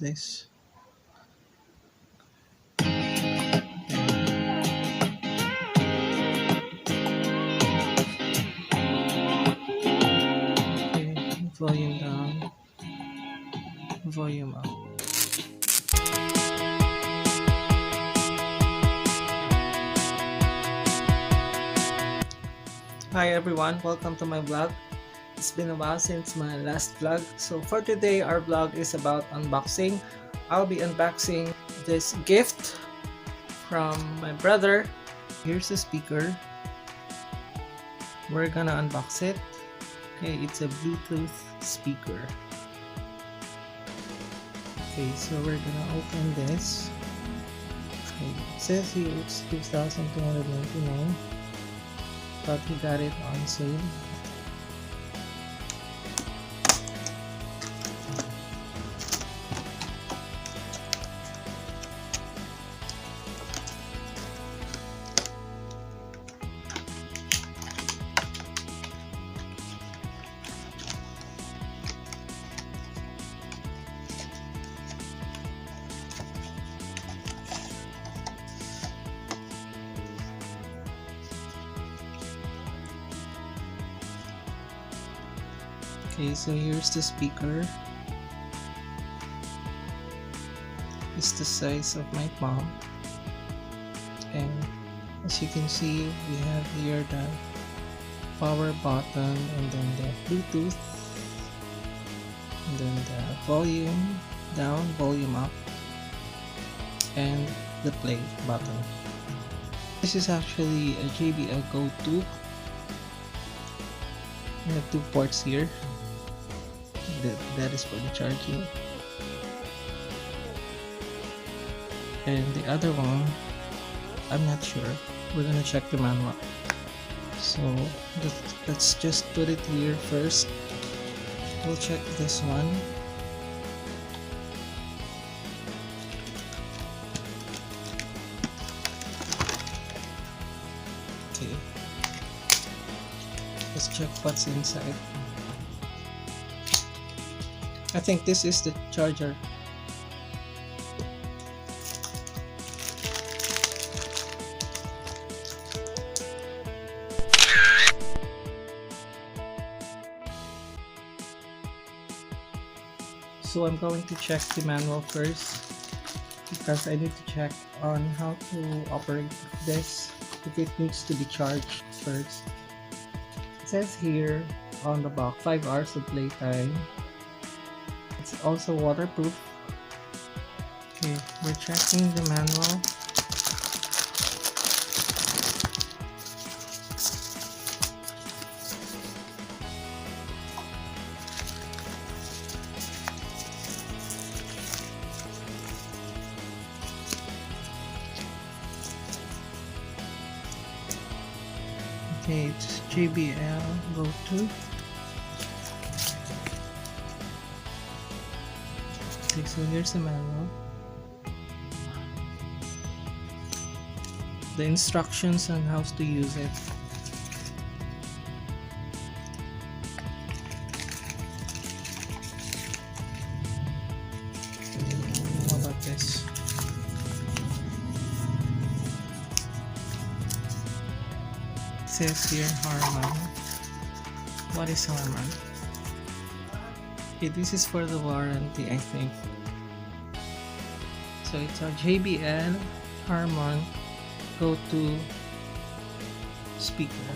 this. Okay, volume down, volume up. Hi everyone, welcome to my vlog. It's been a while since my last vlog. So for today, our vlog is about unboxing. I'll be unboxing this gift from my brother. Here's the speaker. We're gonna unbox it. Okay, it's a Bluetooth speaker. Okay, so we're gonna open this. Okay, it says here it's 2,299, but we got it on sale. Okay, so here's the speaker. It's the size of my palm, and as you can see, we have here the power button, and then the Bluetooth, and then the volume down, volume up, and the play button. This is actually a JBL GO2. We have 2 ports here. That is for the charging, and the other one, I'm not sure. We're gonna check the manual. So let's just put it here first. We'll check this one. Okay, let's check what's inside. I think this is the charger. So I'm going to check the manual first, because I need to check on how to operate this, if it needs to be charged first. It says here on the box 5 hours of playtime. It's also waterproof. Okay, we're checking the manual. Okay, it's JBL GO2. Okay, so here's the manual. The instructions on how to use it. How about this? It says here Harman. What is Harman? Okay, this is for the warranty, I think. So it's a JBL Harman GO2 speaker.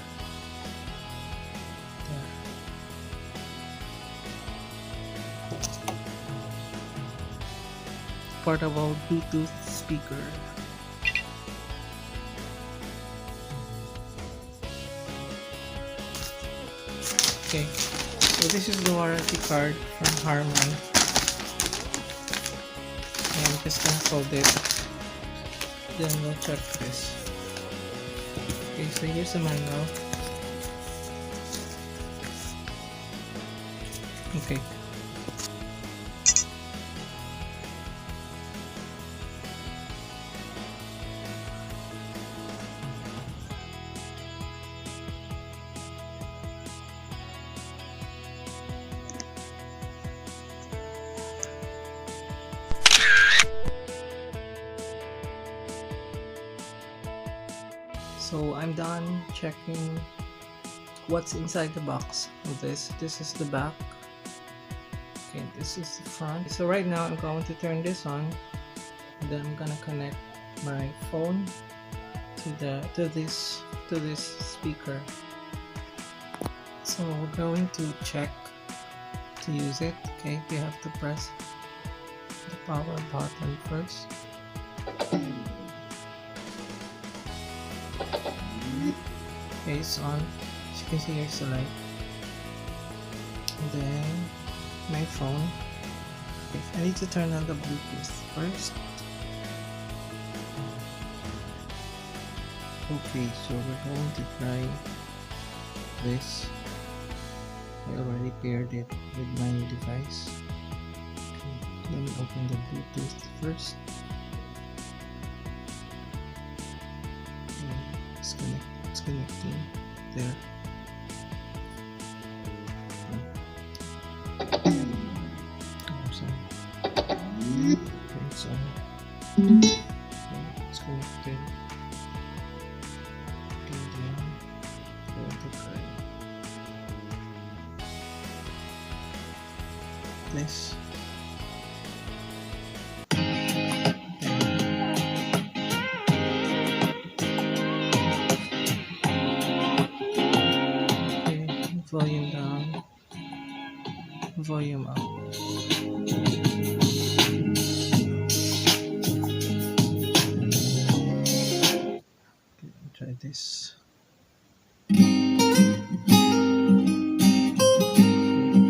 There. Portable Bluetooth speaker. Okay, so this is the warranty card from Harman. And just unfold it. Then we'll check this. Okay, so here's the manual. Okay. So I'm done checking what's inside the box of this. This is the back. Okay, this is the front. So right now I'm going to turn this on, and then I'm gonna connect my phone to this speaker. So we're going to check to use it. Okay, we have to press the power button first. Okay, it's on. As you can see, here's the light. And then my phone. Okay, I need to turn on the Bluetooth first. Okay, so we're going to try this. I already paired it with my device. Okay, let me open the Bluetooth first. Okay, it's connecting there. Oh, sorry. Okay, it's on. Okay, it's connected. Okay, then going to try this. Okay, volume down, volume up. Okay, try this.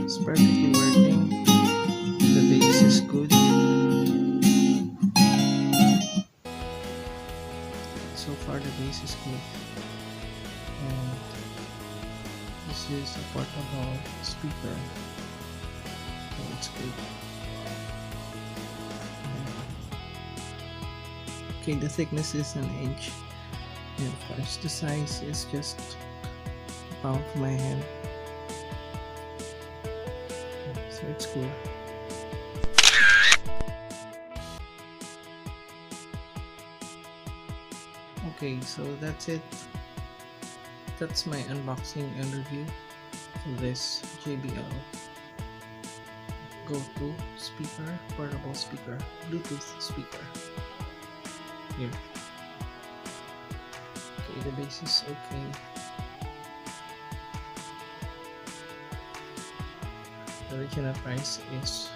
It's perfectly working. The bass is good. So far the bass is good. And this is a portable speaker. So it's good. Okay, the thickness is an inch. And of course the size is just the palm of my hand. So it's cool. Okay, so that's it. That's my unboxing and review for this JBL GO2 speaker, portable speaker, Bluetooth speaker. Here. Okay, the bass is okay. The original price is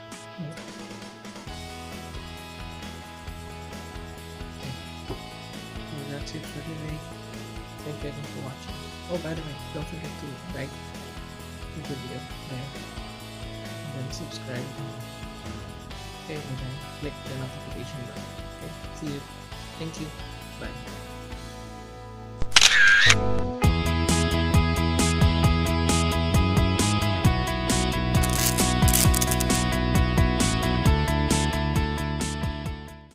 that's it for today. Thank you again for watching. Oh, by the way, don't forget to like the video there, and then subscribe. Okay, and then click the notification bell. Okay, see you. Thank you. Bye.